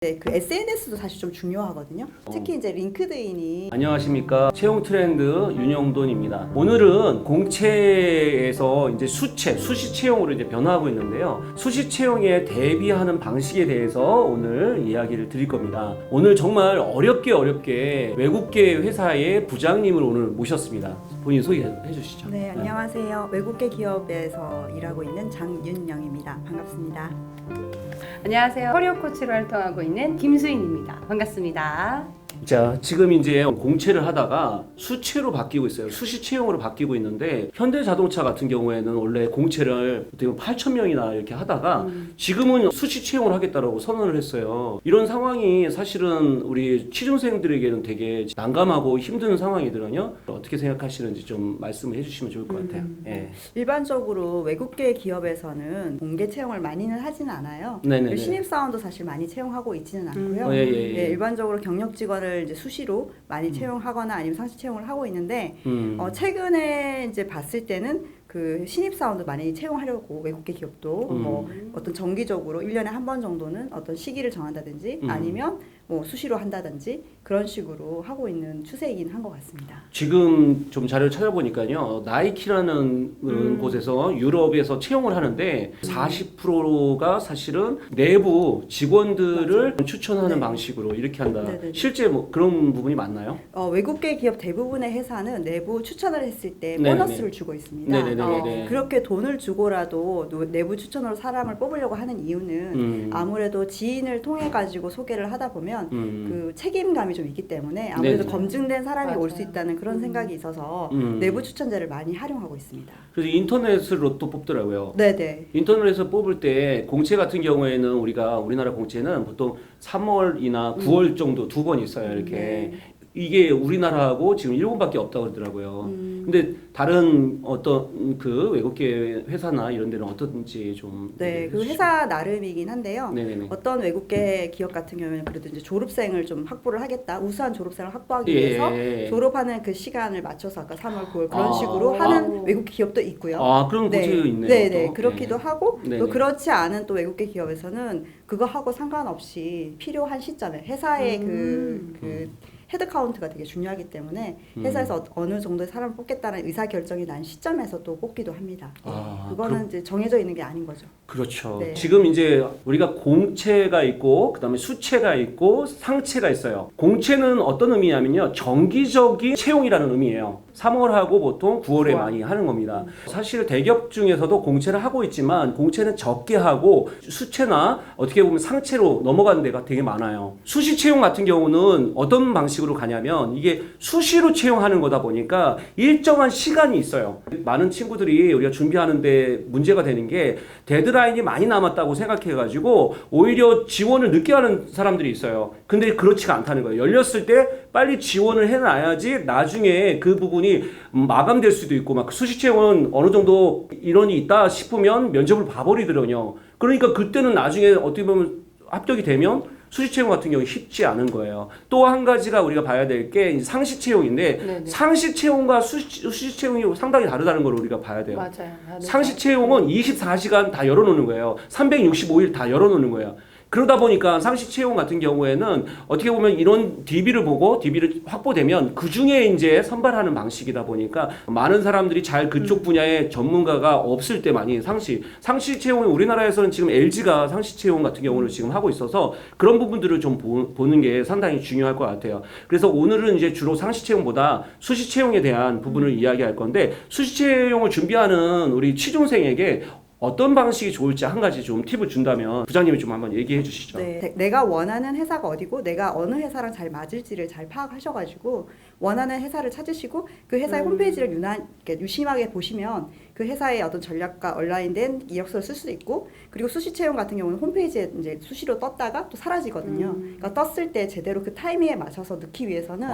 네, 그 SNS도 사실 좀 중요하거든요. 특히 이제 링크드인이 안녕하십니까. 채용 트렌드 윤영돈입니다. 오늘은 공채에서 이제 수시 채용으로 이제 변화하고 있는데요. 수시 채용에 대비하는 방식에 대해서 오늘 이야기를 드릴 겁니다. 오늘 정말 어렵게 외국계 회사의 부장님을 오늘 모셨습니다. 본인 소개해 주시죠. 네, 안녕하세요. 외국계 기업에서 일하고 있는 장윤영입니다. 반갑습니다. 안녕하세요. 커리어 코치로 활동하고 있는 김수인입니다. 반갑습니다. 자, 지금 이제 공채를 하다가 수채로 바뀌고 있어요. 수시 채용으로 바뀌고 있는데 현대자동차 같은 경우에는 원래 공채를 8,000명이나 이렇게 하다가 지금은 수시 채용을 하겠다라고 선언을 했어요. 이런 상황이 사실은 우리 취준생들에게는 되게 난감하고 힘든 상황이거든요. 어떻게 생각하시는지 좀 말씀을 해주시면 좋을 것 같아요. 예. 일반적으로 외국계 기업에서는 공개 채용을 많이는 하지는 않아요. 네네네. 신입사원도 사실 많이 채용하고 있지는 않고요. 예. 네, 일반적으로 경력 직원을 이제 수시로 많이 채용하거나 아니면 상시 채용을 하고 있는데 최근에 이제 봤을 때는 그 신입사원도 많이 채용하려고 외국계 기업도 뭐 어떤 정기적으로 1년에 한 번 정도는 어떤 시기를 정한다든지 아니면 뭐 수시로 한다든지 그런 식으로 하고 있는 추세이긴 한 것 같습니다. 지금 좀 자료를 찾아보니까요. 나이키라는 곳에서 유럽에서 채용을 하는데 40%가 사실은 내부 직원들을 추천하는 네. 방식으로 이렇게 한다. 네네네. 실제 뭐 그런 부분이 맞나요? 외국계 기업 대부분의 회사는 내부 추천을 했을 때 네네네. 보너스를 주고 있습니다. 네네네. 그렇게 돈을 주고라도 내부 추천으로 사람을 뽑으려고 하는 이유는 아무래도 지인을 통해 가지고 소개를 하다 보면 그 책임감이 좀 있기 때문에 아무래도 네네. 검증된 사람이 올 수 맞아요. 있다는 그런 생각이 있어서 내부 추천제를 많이 활용하고 있습니다. 그래서 인터넷으로 또 뽑더라고요. 네네. 인터넷에서 뽑을 때 공채 같은 경우에는 우리나라 공채는 보통 3월이나 9월 정도 두 번 있어요. 이렇게. 네. 이게 우리나라하고 지금 일본밖에 없다고 그러더라고요. 근데 다른 어떤 그 외국계 회사나 이런 데는 어떤지 좀 네, 그 회사 나름이긴 한데요. 네네네. 어떤 외국계 기업 같은 경우에는 그래도 이제 졸업생을 좀 확보를 하겠다. 우수한 졸업생을 확보하기 예. 위해서 졸업하는 그 시간을 맞춰서 아까 3월, 9월 그런 아. 식으로 하는 외국계 기업도 있고요. 아, 그런 네. 공채가 있네요. 네네. 또. 그렇기도 네. 하고 네네. 또 그렇지 않은 또 외국계 기업에서는 그거 하고 상관없이 필요한 시점에 회사의 그 헤드 카운트가 되게 중요하기 때문에 회사에서 어느 정도의 사람을 뽑겠다는 의사 결정이 난 시점에서 또 뽑기도 합니다. 그거는 이제 정해져 있는 게 아닌 거죠. 그렇죠. 네. 지금 이제 우리가 공채가 있고 그다음에 수채가 있고 상채가 있어요. 공채는 어떤 의미냐면요. 정기적인 채용이라는 의미예요. 3월하고 보통 9월에 많이 하는 겁니다. 사실 대기업 중에서도 공채를 하고 있지만 공채는 적게 하고 수채나 어떻게 보면 상채로 넘어가는 데가 되게 많아요. 수시 채용 같은 경우는 어떤 방식으로 가냐면 이게 수시로 채용하는 거다 보니까 일정한 시간이 있어요. 많은 친구들이 우리가 준비하는데 문제가 되는 게 데드라인이 많이 남았다고 생각해가지고 오히려 지원을 늦게 하는 사람들이 있어요. 근데 그렇지가 않다는 거예요. 열렸을 때 빨리 지원을 해놔야지 나중에 그 부분이 마감될 수도 있고 막 수시 채용은 어느 정도 인원이 있다 싶으면 면접을 봐버리더군요. 그러니까 그때는 나중에 어떻게 보면 합격이 되면 수시 채용 같은 경우 쉽지 않은 거예요. 또 한 가지가 우리가 봐야 될 게 상시 채용인데 네네. 상시 채용과 수시 채용이 상당히 다르다는 걸 우리가 봐야 돼요. 맞아요. 상시 채용은 24시간 다 열어놓는 거예요. 365일 다 열어놓는 거예요. 그러다 보니까 상시 채용 같은 경우에는 어떻게 보면 이런 DB를 보고 DB를 확보되면 그 중에 이제 선발하는 방식이다 보니까 많은 사람들이 잘 그쪽 분야의 전문가가 없을 때 많이 상시 채용이 우리나라에서는 지금 LG가 상시 채용 같은 경우를 지금 하고 있어서 그런 부분들을 좀 보는 게 상당히 중요할 것 같아요. 그래서 오늘은 이제 주로 상시 채용보다 수시 채용에 대한 부분을 이야기할 건데 수시 채용을 준비하는 우리 취준생에게 어떤 방식이 좋을지 한 가지 좀 팁을 준다면 부장님이 좀 한번 얘기해 주시죠. 네, 내가 원하는 회사가 어디고 내가 어느 회사랑 잘 맞을지를 잘 파악하셔가지고 원하는 회사를 찾으시고 그 회사의 홈페이지를 유심하게 보시면 그 회사의 어떤 전략과 얼라인된 이력서를 쓸 수도 있고 그리고 수시 채용 같은 경우는 홈페이지에 이제 수시로 떴다가 또 사라지거든요. 그러니까 떴을 때 제대로 그 타이밍에 맞춰서 넣기 위해서는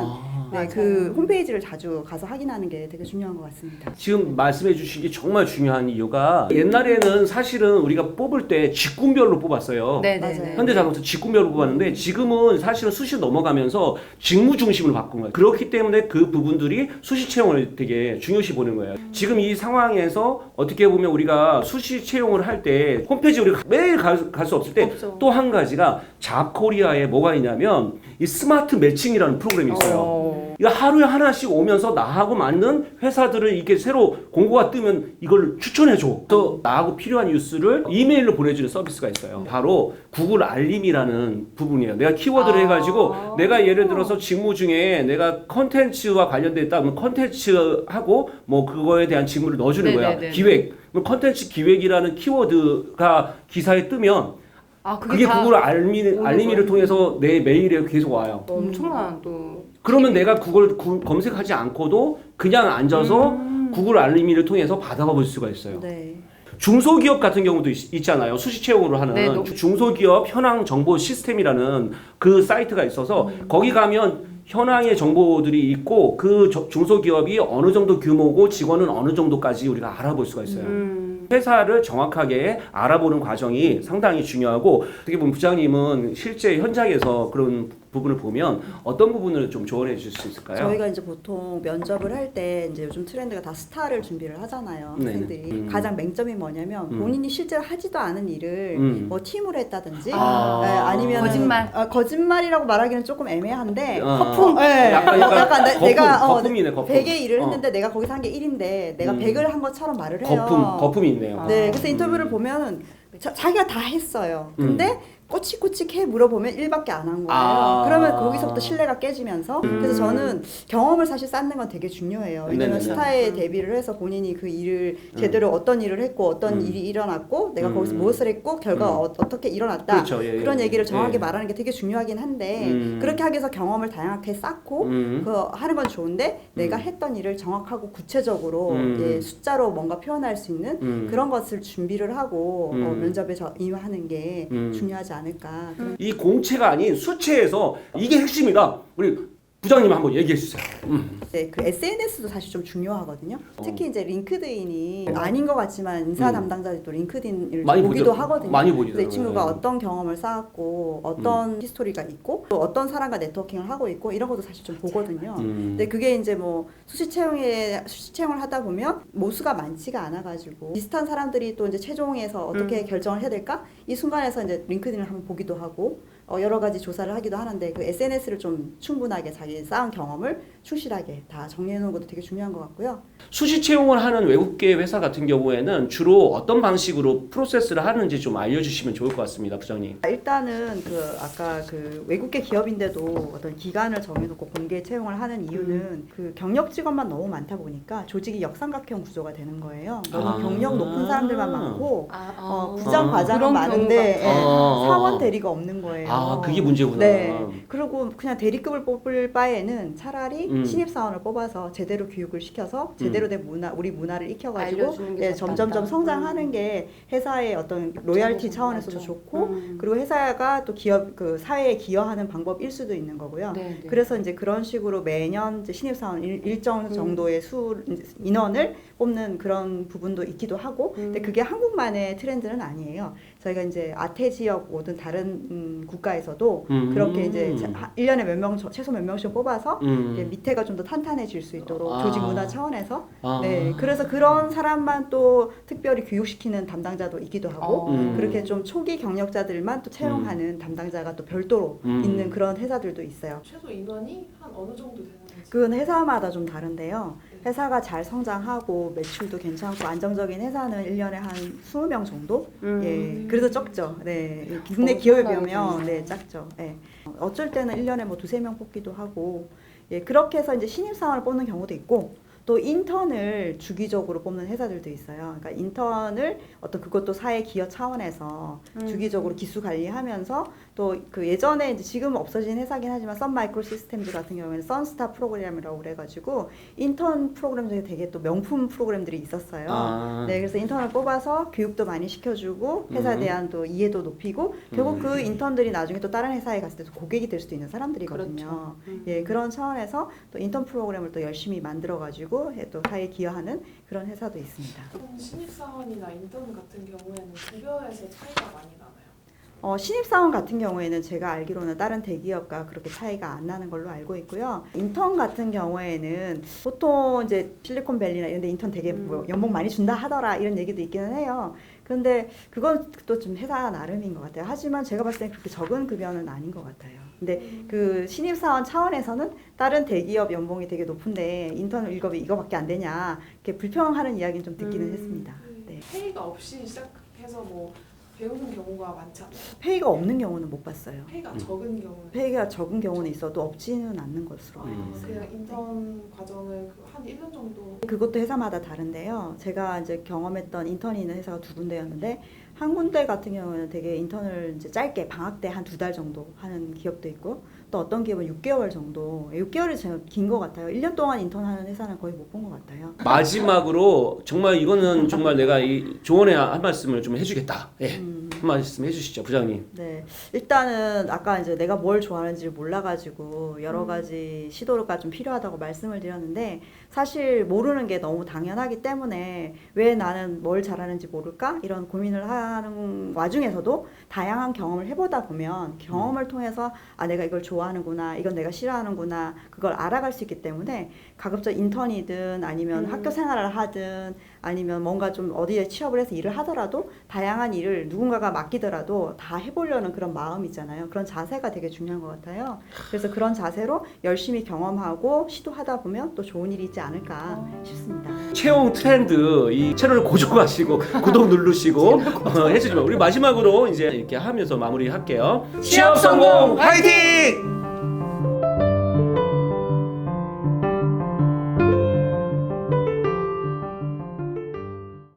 네, 그 홈페이지를 자주 가서 확인하는 게 되게 중요한 것 같습니다. 지금 말씀해 주신 게 정말 중요한 이유가 옛날에는 사실은 우리가 뽑을 때 직군별로 뽑았어요. 네네. 현대자동차 직군별로 뽑았는데 지금은 사실은 수시 넘어가면서 직무 중심으로 바꾼 거예요. 그렇기 때문에 그 부분들이 수시 채용을 되게 중요시 보는 거예요. 지금 이 상황에서 통해서 어떻게 보면 우리가 수시 채용을 할 때 홈페이지 우리가 매일 갈 수 없을 때 없죠. 또 한 가지가 잡코리아에 뭐가 있냐면 이 스마트 매칭이라는 프로그램이 있어요. 이거 하루에 하나씩 오면서 나하고 맞는 회사들을 이렇게 새로 공고가 뜨면 이걸 추천해줘. 또 나하고 필요한 뉴스를 이메일로 보내주는 서비스가 있어요. 바로 구글 알림이라는 부분이에요. 내가 키워드를 해가지고 내가 예를 들어서 직무 중에 내가 컨텐츠와 관련돼 있다면 컨텐츠하고 뭐 그거에 대한 직무를 넣어주는 거야. 네네네. 기획. 그럼 컨텐츠 기획이라는 키워드가 기사에 뜨면 그게 다 구글 오는 알림이를 거예요? 통해서 내 메일에 계속 와요. 엄청난 또. 그러면 내가 그걸 검색하지 않고도 그냥 앉아서 구글 알림이를 통해서 받아봐 볼 수가 있어요. 네. 중소기업 같은 경우도 있잖아요. 수시 채용으로 하는 네, 중소기업 현황 정보 시스템이라는 그 사이트가 있어서 거기 가면 현황의 정보들이 있고 그 중소기업이 어느 정도 규모고 직원은 어느 정도까지 우리가 알아볼 수가 있어요. 회사를 정확하게 알아보는 과정이 상당히 중요하고 어떻게 보면 부장님은 실제 현장에서 그런 부분을 보면 어떤 부분을 좀 조언해 주실 수 있을까요? 저희가 이제 보통 면접을 할 때 이제 요즘 트렌드가 다 스타를 준비를 하잖아요. 네네. 학생들이 가장 맹점이 뭐냐면 본인이 실제로 하지도 않은 일을 뭐 팀으로 했다든지 아니면 거짓말. 거짓말이라고 말하기는 조금 애매한데 거품. 네. 약간 내가 거품이네, 거품. 100의 일을 했는데 내가 거기서 한 게 1인데 내가 100을 한 것처럼 말을 해요. 거품이 있네요. 네, 그래서 인터뷰를 보면은 자기가 다 했어요. 근데 꼬치꼬치해 물어보면 1밖에 안 한 거예요. 그러면 거기서부터 신뢰가 깨지면서 그래서 저는 경험을 사실 쌓는 건 되게 중요해요. 왜냐면 네네네. 스타에 데뷔를 해서 본인이 그 일을 제대로 어떤 일을 했고 어떤 일이 일어났고 내가 거기서 무엇을 했고 결과가 어떻게 일어났다. 그렇죠. 예, 그런 예. 얘기를 정확하게 예. 말하는 게 되게 중요하긴 한데 그렇게 하기 위해서 경험을 다양하게 쌓고 그 하는 건 좋은데 내가 했던 일을 정확하고 구체적으로 예, 숫자로 뭔가 표현할 수 있는 그런 것을 준비를 하고 면접에 임하는 게 중요하지 않을까. 이 공채가 아닌 수채에서 이게 핵심이다. 우리 부장님 한번 얘기해 주세요. 네, 그 SNS도 사실 좀 중요하거든요. 특히 이제 링크드인이 아닌 것 같지만 인사 담당자들이 또 링크드인을 많이 보기도 보죠. 하거든요. 많이 보죠. 그래서 이 친구가 네. 어떤 경험을 쌓았고 어떤 히스토리가 있고 또 어떤 사람과 네트워킹을 하고 있고 이런 것도 사실 좀 보거든요. 근데 그게 이제 뭐 수시 채용을 하다 보면 모수가 많지가 않아가지고 비슷한 사람들이 또 이제 최종에서 어떻게 결정을 해야 될까? 이 순간에서 이제 링크드인을 한번 보기도 하고 여러 가지 조사를 하기도 하는데 그 SNS를 좀 충분하게 자기 쌓은 경험을 충실하게 다 정리해 놓은 것도 되게 중요한 것 같고요. 수시 채용을 하는 외국계 회사 같은 경우에는 주로 어떤 방식으로 프로세스를 하는지 좀 알려주시면 좋을 것 같습니다, 부장님. 일단은 그 아까 그 외국계 기업인데도 어떤 기간을 정해놓고 공개 채용을 하는 이유는 그 경력 직원만 너무 많다 보니까 조직이 역삼각형 구조가 되는 거예요. 너무 경력 높은 사람들만 많고 부장 과장은 그런 많은데 경우가 사원 대리가 없는 거예요. 그게 문제구나. 네. 그리고 그냥 대리급을 뽑을 바에는 차라리 신입사원을 뽑아서 제대로 교육을 시켜서 제대로 된 우리 문화를 익혀가지고 알려주는 게 더 점점점 낫다. 성장하는 게 회사의 어떤 로열티 차원에서도 좋고 그리고 회사가 또 그 사회에 기여하는 방법일 수도 있는 거고요. 네, 네. 그래서 이제 그런 식으로 매년 이제 신입사원 일정 정도의 인원을 뽑는 그런 부분도 있기도 하고 근데 그게 한국만의 트렌드는 아니에요. 저희가 이제 아태 지역 모든 다른 국가에서도 그렇게 이제 1년에 최소 몇 명씩 뽑아서 이제 밑에가 좀 더 탄탄해질 수 있도록 조직 문화 차원에서 네 그래서 그런 사람만 또 특별히 교육시키는 담당자도 있기도 하고 그렇게 좀 초기 경력자들만 또 채용하는 담당자가 또 별도로 있는 그런 회사들도 있어요. 최소 인원이 한 어느 정도 되는 건지. 그건 회사마다 좀 다른데요. 회사가 잘 성장하고 매출도 괜찮고 안정적인 회사는 1년에 한 20명 정도? 예. 그래도 적죠. 네. 국내 기업에 비하면 네, 작죠. 예. 어쩔 때는 1년에 뭐 2-3명 뽑기도 하고 예. 그렇게 해서 이제 신입사원을 뽑는 경우도 있고 또 인턴을 주기적으로 뽑는 회사들도 있어요. 그러니까 인턴을 어떤 그것도 사회 기여 차원에서 주기적으로 기수 관리하면서 또 그 예전에 이제 지금은 없어진 회사긴 하지만 썬 마이크로 시스템즈 같은 경우에는 선스타 프로그램이라고 그래가지고 인턴 프로그램 중에 되게 또 명품 프로그램들이 있었어요. 네, 그래서 인턴을 뽑아서 교육도 많이 시켜주고 회사에 대한 또 이해도 높이고 결국 그 인턴들이 나중에 또 다른 회사에 갔을 때도 고객이 될 수도 있는 사람들이거든요. 예, 그런 차원에서 또 인턴 프로그램을 또 열심히 만들어가지고 또 사회에 기여하는 그런 회사도 있습니다. 신입사원이나 인턴 같은 경우에는 급여에서 차이가 많이 나나요? 신입사원 같은 경우에는 제가 알기로는 다른 대기업과 그렇게 차이가 안 나는 걸로 알고 있고요. 인턴 같은 경우에는 보통 이제 실리콘밸리나 이런 데 인턴 되게 뭐 연봉 많이 준다 하더라 이런 얘기도 있기는 해요. 그런데 그건 또 좀 회사 나름인 것 같아요. 하지만 제가 봤을 땐 그렇게 적은 급여는 아닌 것 같아요. 근데 그 신입사원 차원에서는 다른 대기업 연봉이 되게 높은데 인턴 일급이 이거밖에 안 되냐 이렇게 불평하는 이야기는 좀 듣기는 했습니다. 네. 페이가 없이 시작해서 뭐 배우는 경우가 많지 않아요? 페이가 없는 경우는 못 봤어요. 페이가 적은 경우는 페이가 적은 경우는 있어도 없지는 않는 것으로 알고 음. 있어요. 그냥 인턴 과정을 한 1년 정도 그것도 회사마다 다른데요. 제가 이제 경험했던 인턴이 있는 회사가 두 군데였는데 한 군데 같은 경우는 되게 인턴을 이제 짧게 방학 때 한 2달 정도 하는 기업도 있고 또 어떤 기업은 6개월 정도 6개월이 제가 긴 것 같아요. 1년 동안 인턴하는 회사는 거의 못 본 것 같아요. 마지막으로 정말 이거는 정말 내가 이 조언의 한 말씀을 좀 해주겠다. 예, 한 말씀 해주시죠, 부장님. 네, 일단은 아까 이제 내가 뭘 좋아하는지를 몰라가지고 여러 가지 시도가 좀 필요하다고 말씀을 드렸는데 사실 모르는 게 너무 당연하기 때문에 왜 나는 뭘 잘하는지 모를까 이런 고민을 하는 와중에서도 다양한 경험을 해보다 보면 경험을 통해서 아 내가 이걸 좋아하는구나 이건 내가 싫어하는구나 그걸 알아갈 수 있기 때문에 가급적 인턴이든 아니면 학교 생활을 하든 아니면 뭔가 좀 어디에 취업을 해서 일을 하더라도 다양한 일을 누군가가 맡기더라도 다 해보려는 그런 마음이 있잖아요. 그런 자세가 되게 중요한 것 같아요. 그래서 그런 자세로 열심히 경험하고 시도하다 보면 또 좋은 일이 있지 않을까 싶습니다. 채용 트렌드 이 채널을 고정하시고 구독 누르시고 해주시면 우리 마지막으로 이제 이렇게 하면서 마무리할게요. 취업 성공 화이팅!